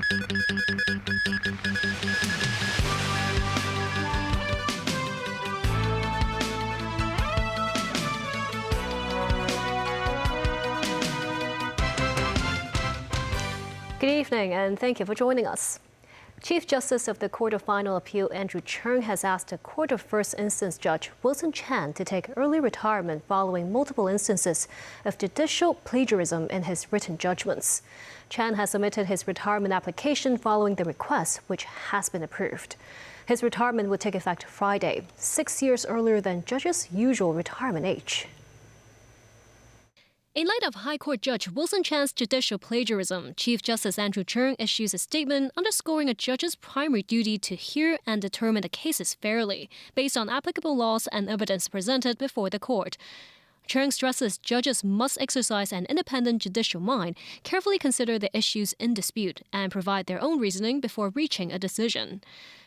Good evening and thank you for joining us. Chief Justice of the Court of Final Appeal Andrew Cheung has asked the Court of First Instance Judge Wilson Chan to take early retirement following multiple instances of judicial plagiarism in his written judgments. Chan has submitted his retirement application following the request, which has been approved. His retirement would take effect Friday, 6 years earlier than judges' usual retirement age. In light of High Court Judge Wilson Chan's judicial plagiarism, Chief Justice Andrew Cheung issues a statement underscoring a judge's primary duty to hear and determine the cases fairly, based on applicable laws and evidence presented before the court. Cheung stresses judges must exercise an independent judicial mind, carefully consider the issues in dispute, and provide their own reasoning before reaching a decision.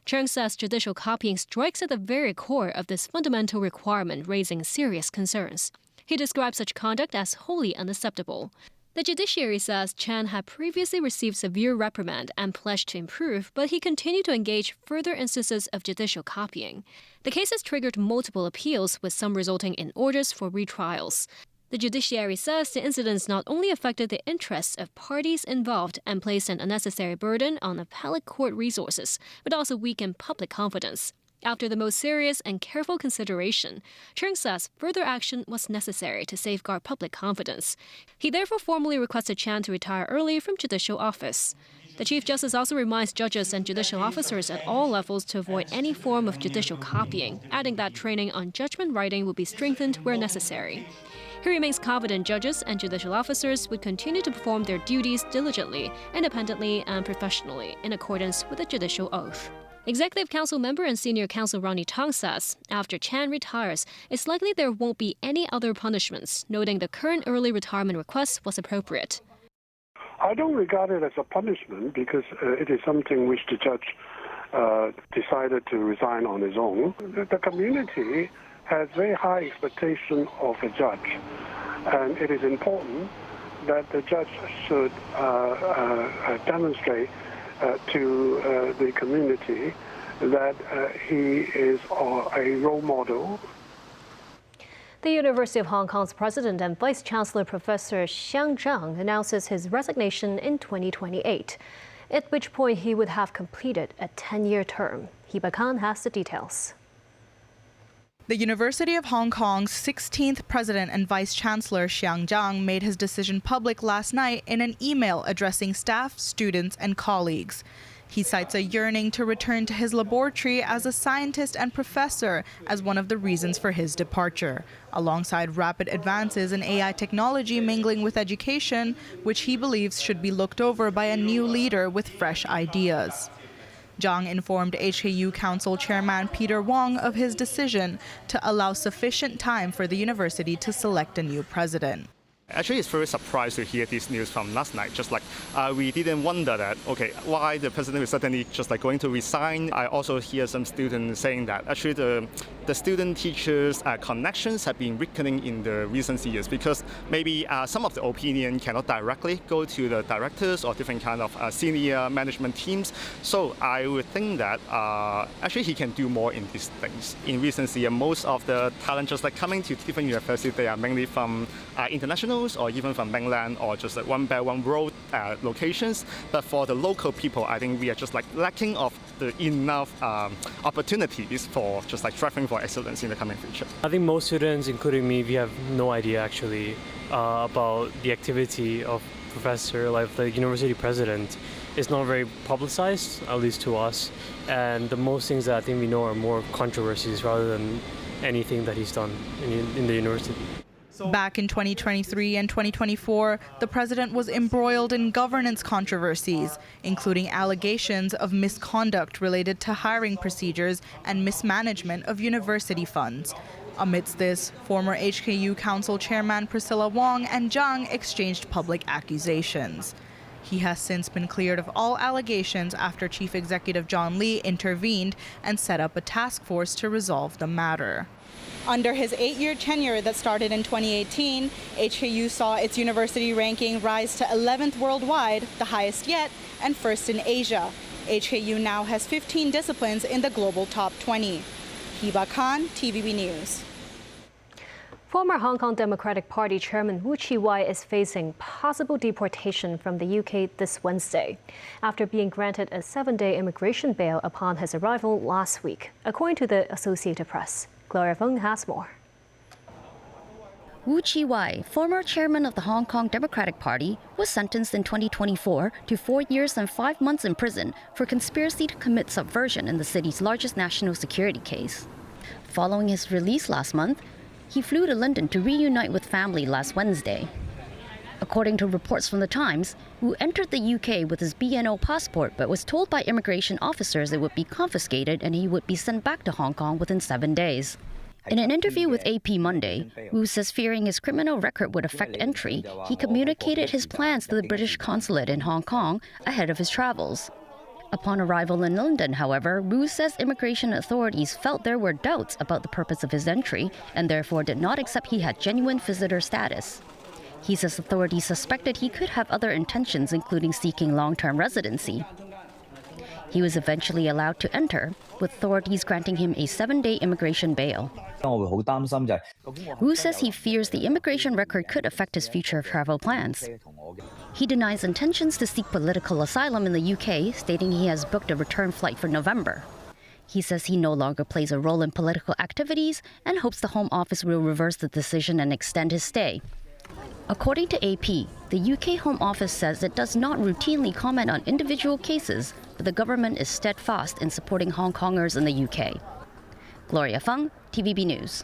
Cheung says judicial copying strikes at the very core of this fundamental requirement, raising serious concerns. He describes such conduct as wholly unacceptable. The judiciary says Chan had previously received severe reprimand and pledged to improve, but he continued to engage further instances of judicial copying. The case has triggered multiple appeals, with some resulting in orders for retrials. The judiciary says the incidents not only affected the interests of parties involved and placed an unnecessary burden on appellate court resources, but also weakened public confidence. After the most serious and careful consideration, Cheung says further action was necessary to safeguard public confidence. He therefore formally requested Chan to retire early from judicial office. The Chief Justice also reminds judges and judicial officers at all levels to avoid any form of judicial copying, adding that training on judgment writing will be strengthened where necessary. He remains confident judges and judicial officers would continue to perform their duties diligently, independently, and professionally in accordance with the judicial oath. Executive Council member and Senior Counsel Ronnie Tong says after Chan retires, it's likely there won't be any other punishments, noting the current early retirement request was appropriate. I don't regard it as a punishment because it is something which the judge decided to resign on his own. The community has very high expectation of a judge, and it is important that the judge should demonstrate to the community that he is a role model. The University of Hong Kong's president and vice chancellor Professor Xiang Zhang announces his resignation in 2028, at which point he would have completed a 10-year term. Hiba Khan has the details. The University of Hong Kong's 16th president and vice chancellor Xiang Zhang made his decision public last night in an email addressing staff, students, and colleagues. He cites a yearning to return to his laboratory as a scientist and professor as one of the reasons for his departure, alongside rapid advances in AI technology mingling with education, which he believes should be looked over by a new leader with fresh ideas. Zhang informed HKU Council Chairman Peter Wong of his decision to allow sufficient time for the university to select a new president. Actually, it's very surprised to hear this news from last night. Just like we didn't wonder that, okay, why the president is suddenly just like going to resign. I also hear some students saying that actually the student-teachers connections have been weakening in the recent years because maybe some of the opinion cannot directly go to the directors or different kind of senior management teams. So I would think that actually he can do more in these things. In recent years, most of the talent just like coming to different universities, they are mainly from international or even from mainland or just like one belt, one road locations. But for the local people, I think we are just like lacking of the enough opportunities for just like striving for excellence in the coming future. I think most students, including me, we have no idea actually about the activity of professor, like the university president. It's not very publicized, at least to us. And the most things that I think we know are more controversies rather than anything that he's done in the university. Back in 2023 and 2024, the president was embroiled in governance controversies, including allegations of misconduct related to hiring procedures and mismanagement of university funds. Amidst this, former HKU Council Chairman Priscilla Wong and Zhang exchanged public accusations. He has since been cleared of all allegations after Chief Executive John Lee intervened and set up a task force to resolve the matter. Under his 8-year tenure that started in 2018, HKU saw its university ranking rise to 11th worldwide, the highest yet, and first in Asia. HKU now has 15 disciplines in the global top 20. Hiba Khan, TVB News. Former Hong Kong Democratic Party Chairman Wu Chi-wai is facing possible deportation from the UK this Wednesday, after being granted a 7-day immigration bail upon his arrival last week, according to the Associated Press. Gloria Feng has more. Wu Chi-wai, former chairman of the Hong Kong Democratic Party, was sentenced in 2024 to 4 years and 5 months in prison for conspiracy to commit subversion in the city's largest national security case. Following his release last month, he flew to London to reunite with family last Wednesday. According to reports from The Times, Wu entered the UK with his BNO passport but was told by immigration officers it would be confiscated and he would be sent back to Hong Kong within 7 days. In an interview with AP Monday, Wu says fearing his criminal record would affect entry, he communicated his plans to the British consulate in Hong Kong ahead of his travels. Upon arrival in London, however, Wu says immigration authorities felt there were doubts about the purpose of his entry and therefore did not accept he had genuine visitor status. He says authorities suspected he could have other intentions, including seeking long-term residency. He was eventually allowed to enter, with authorities granting him a 7-day immigration bail. Wu says he fears the immigration record could affect his future travel plans. He denies intentions to seek political asylum in the UK, stating he has booked a return flight for November. He says he no longer plays a role in political activities and hopes the Home Office will reverse the decision and extend his stay. According to AP, the UK Home Office says it does not routinely comment on individual cases, but the government is steadfast in supporting Hong Kongers in the UK. Gloria Feng, TVB News.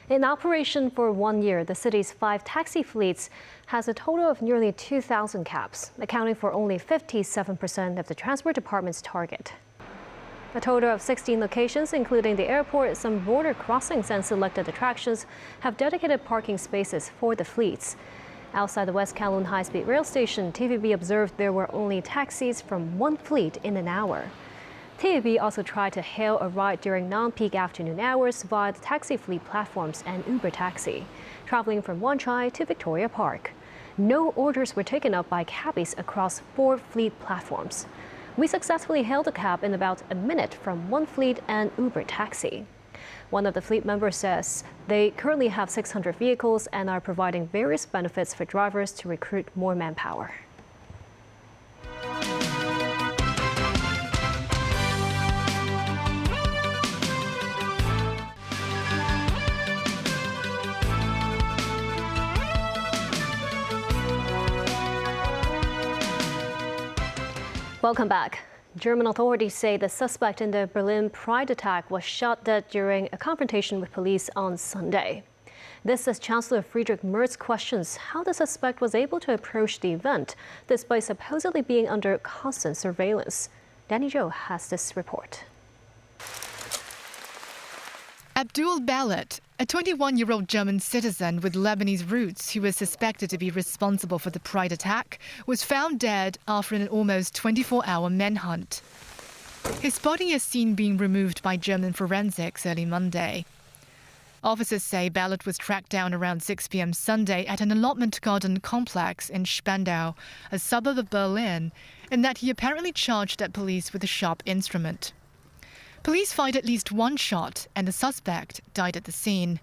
In operation for 1 year, the city's 5 taxi fleets has a total of nearly 2,000 cabs, accounting for only 57% of the Transport Department's target. A total of 16 locations, including the airport, some border crossings and selected attractions, have dedicated parking spaces for the fleets. Outside the West Kowloon High-Speed Rail Station, TVB observed there were only taxis from 1 fleet in an hour. TVB also tried to hail a ride during non-peak afternoon hours via the taxi fleet platforms and Uber Taxi, traveling from Wan Chai to Victoria Park. No orders were taken up by cabbies across 4 fleet platforms. We successfully hailed a cab in about a minute from 1 fleet and Uber Taxi. One of the fleet members says they currently have 600 vehicles and are providing various benefits for drivers to recruit more manpower. Welcome back. German authorities say the suspect in the Berlin Pride attack was shot dead during a confrontation with police on Sunday. This as Chancellor Friedrich Merz questions how the suspect was able to approach the event despite supposedly being under constant surveillance. Danny Zhou has this report. Abdul Balat, a 21-year-old German citizen with Lebanese roots who was suspected to be responsible for the Pride attack, was found dead after an almost 24-hour manhunt. His body is seen being removed by German forensics early Monday. Officers say Balat was tracked down around 6 p.m. Sunday at an allotment garden complex in Spandau, a suburb of Berlin, and that he apparently charged at police with a sharp instrument. Police fired at least 1 shot, and the suspect died at the scene.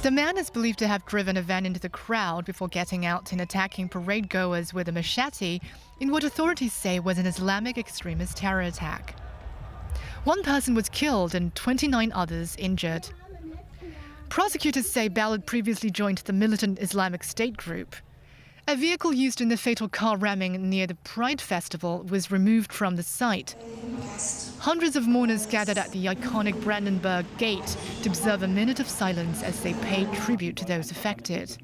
The man is believed to have driven a van into the crowd before getting out and attacking parade goers with a machete in what authorities say was an Islamic extremist terror attack. 1 person was killed and 29 others injured. Prosecutors say Balat previously joined the militant Islamic State group. A vehicle used in the fatal car ramming near the Pride Festival was removed from the site. Hundreds of mourners gathered at the iconic Brandenburg Gate to observe a minute of silence as they paid tribute to those affected.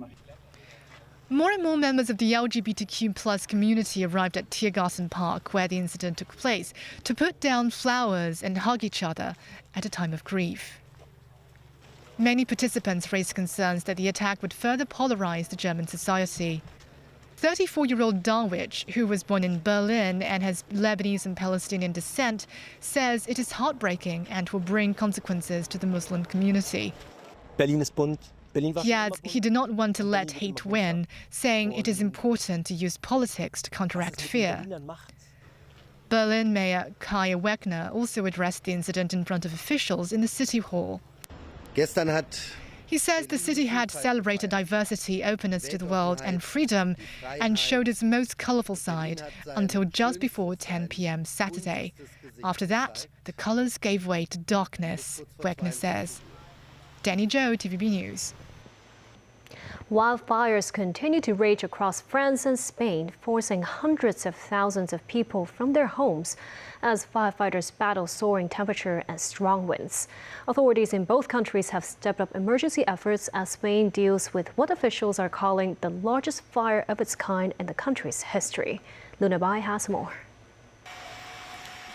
More and more members of the LGBTQ+ community arrived at Tiergarten Park, where the incident took place, to put down flowers and hug each other at a time of grief. Many participants raised concerns that the attack would further polarize the German society. 34-year-old Darwich, who was born in Berlin and has Lebanese and Palestinian descent, says it is heartbreaking and will bring consequences to the Muslim community. He adds he did not want to let hate win, saying it is important to use politics to counteract fear. Berlin Mayor Kai Wegner also addressed the incident in front of officials in the city hall. He says the city had celebrated diversity, openness to the world and freedom and showed its most colorful side until just before 10 p.m. Saturday. After that, the colors gave way to darkness, Wegner says. Danny Zhou, TVB News. Wildfires continue to rage across France and Spain, forcing hundreds of thousands of people from their homes as firefighters battle soaring temperature and strong winds. Authorities in both countries have stepped up emergency efforts as Spain deals with what officials are calling the largest fire of its kind in the country's history. Luna Bai has more.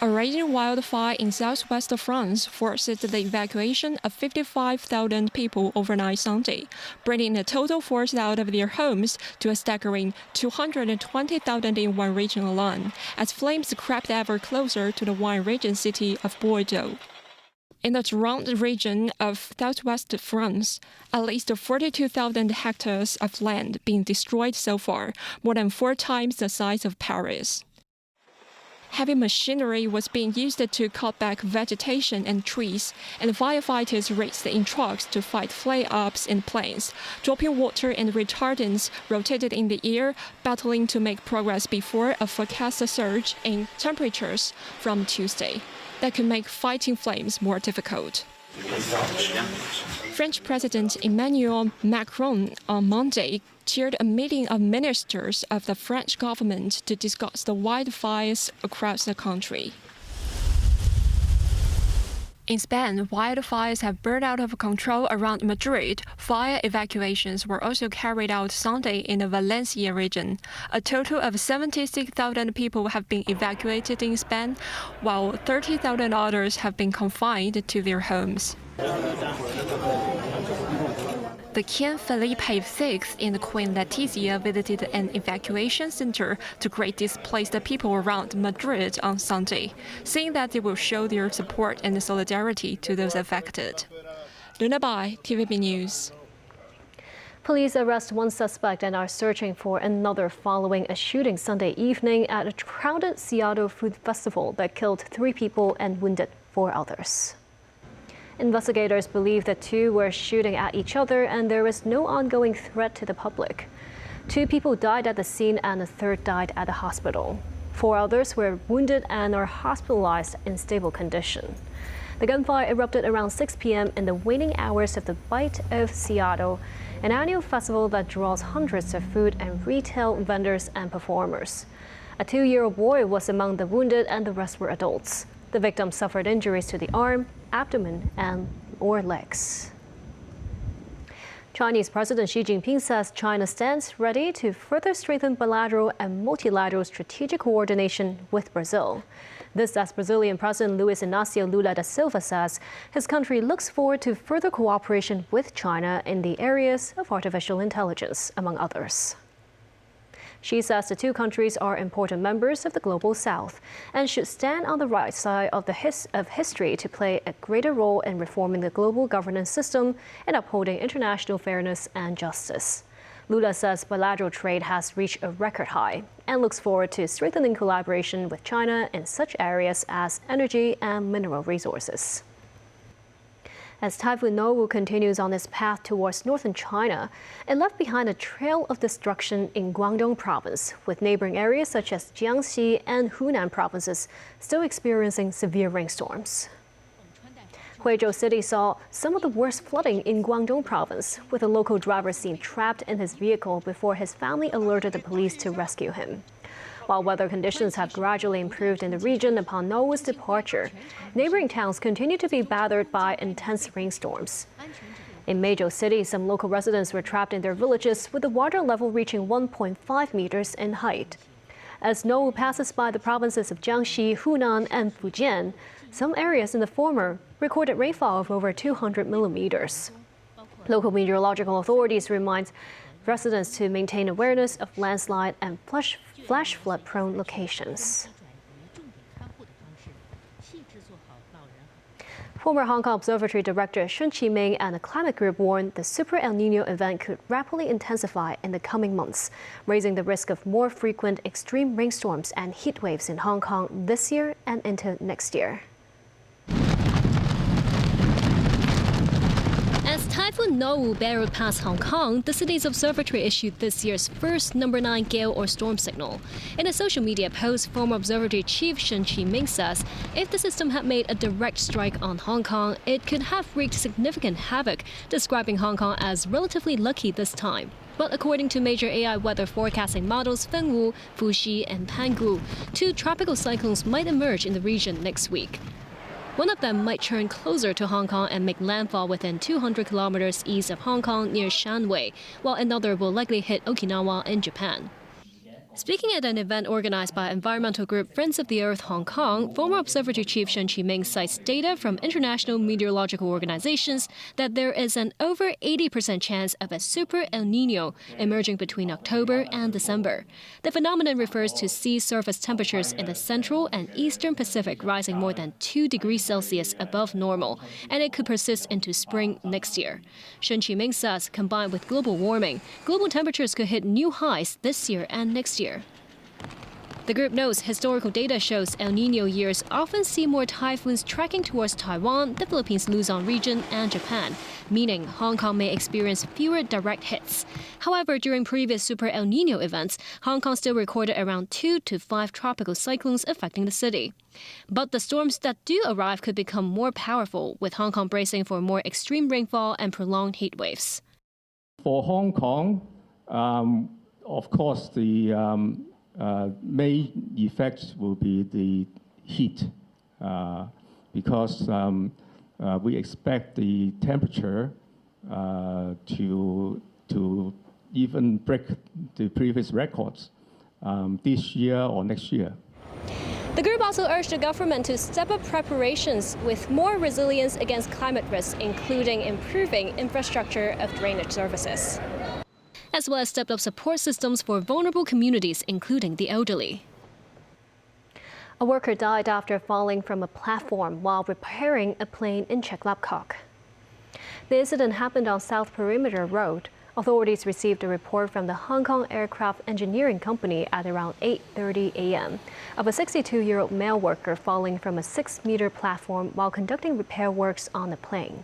A raging wildfire in southwest France forced the evacuation of 55,000 people overnight Sunday, bringing the total forced out of their homes to a staggering 220,000 in one region alone, as flames crept ever closer to the wine-region city of Bordeaux. In the Gironde region of southwest France, at least 42,000 hectares of land being destroyed so far, more than 4 times the size of Paris. Heavy machinery was being used to cut back vegetation and trees, and firefighters raced in trucks to fight flare-ups in planes. Dropping water and retardants rotated in the air, battling to make progress before a forecast surge in temperatures from Tuesday that could make fighting flames more difficult. French President Emmanuel Macron on Monday chaired a meeting of ministers of the French government to discuss the wildfires across the country. In Spain, wildfires have burned out of control around Madrid. Fire evacuations were also carried out Sunday in the Valencia region. A total of 76,000 people have been evacuated in Spain, while 30,000 others have been confined to their homes. The King Felipe VI and Queen Letizia visited an evacuation center to greet displaced people around Madrid on Sunday, saying that they will show their support and solidarity to those affected. Luna Bai, TVB News. Police arrest one suspect and are searching for another following a shooting Sunday evening at a crowded Seattle food festival that killed 3 people and wounded 4 others. Investigators believe the 2 were shooting at each other and there is no ongoing threat to the public. 2 people died at the scene and a 3rd died at the hospital. 4 others were wounded and are hospitalized in stable condition. The gunfire erupted around 6 p.m. in the waning hours of the Bite of Seattle, an annual festival that draws hundreds of food and retail vendors and performers. A 2-year-old boy was among the wounded and the rest were adults. The victim suffered injuries to the arm, abdomen, or legs. Chinese President Xi Jinping says China stands ready to further strengthen bilateral and multilateral strategic coordination with Brazil. This as Brazilian President Luiz Inácio Lula da Silva says his country looks forward to further cooperation with China in the areas of artificial intelligence, among others. Xi says the 2 countries are important members of the global south and should stand on the right side of history to play a greater role in reforming the global governance system and upholding international fairness and justice. Lula says bilateral trade has reached a record high and looks forward to strengthening collaboration with China in such areas as energy and mineral resources. As Typhoon Noru continues on its path towards northern China, it left behind a trail of destruction in Guangdong province, with neighboring areas such as Jiangxi and Hunan provinces still experiencing severe rainstorms. Huizhou City saw some of the worst flooding in Guangdong province, with a local driver seen trapped in his vehicle before his family alerted the police to rescue him. While weather conditions have gradually improved in the region upon Noru's departure, neighboring towns continue to be battered by intense rainstorms. In Meizhou City, some local residents were trapped in their villages with the water level reaching 1.5 meters in height. As Noru passes by the provinces of Jiangxi, Hunan, and Fujian, some areas in the former recorded rainfall of over 200 millimeters. Local meteorological authorities remind residents to maintain awareness of landslide and flash flood-prone locations. Former Hong Kong Observatory Director Shun Chi-ming and the climate group warned the Super El Nino event could rapidly intensify in the coming months, raising the risk of more frequent extreme rainstorms and heat waves in Hong Kong this year and into next year. As Typhoon Noru barreled past Hong Kong, the city's observatory issued this year's first number 9 gale or storm signal. In a social media post, former observatory chief Shun Chi-ming says if the system had made a direct strike on Hong Kong, it could have wreaked significant havoc, describing Hong Kong as relatively lucky this time. But according to major AI weather forecasting models Fengwu, Fuxi, and Pangu, 2 tropical cyclones might emerge in the region next week. One of them might turn closer to Hong Kong and make landfall within 200 kilometers east of Hong Kong near Shanwei, while another will likely hit Okinawa in Japan. Speaking at an event organized by environmental group Friends of the Earth Hong Kong, former observatory chief Shun Chi-ming cites data from international meteorological organizations that there is an over 80% chance of a Super El Nino emerging between October and December. The phenomenon refers to sea surface temperatures in the central and eastern Pacific rising more than 2 degrees Celsius above normal, and it could persist into spring next year. Shun Chi-ming says, combined with global warming, global temperatures could hit new highs this year and next year. The group notes historical data shows El Nino years often see more typhoons tracking towards Taiwan, the Philippines Luzon region, and Japan, meaning Hong Kong may experience fewer direct hits. However, during previous Super El Nino events, Hong Kong still recorded around 2 to 5 tropical cyclones affecting the city. But the storms that do arrive could become more powerful, with Hong Kong bracing for more extreme rainfall and prolonged heat waves. For Hong Kong, of course, the main effect will be the heat, because we expect the temperature to even break the previous records this year or next year. The group also urged the government to step up preparations with more resilience against climate risks, including improving infrastructure of drainage services, as well as stepped up support systems for vulnerable communities, including the elderly. A worker died after falling from a platform while repairing a plane in Cheklapkok. The incident happened on South Perimeter Road. Authorities received a report from the Hong Kong Aircraft Engineering Company at around 8:30 a.m. of a 62-year-old male worker falling from a 6-meter platform while conducting repair works on the plane.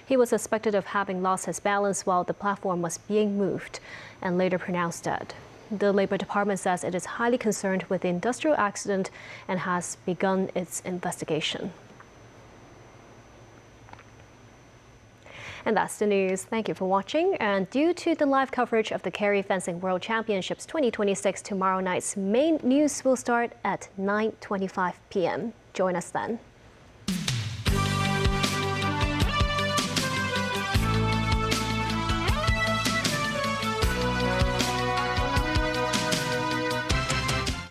He was suspected of having lost his balance while the platform was being moved and later pronounced dead. The Labor Department says it is highly concerned with the industrial accident and has begun its investigation. And that's the news. Thank you for watching. And due to the live coverage of the Kerry Fencing World Championships 2026, tomorrow night's main news will start at 9:25 p.m. Join us then.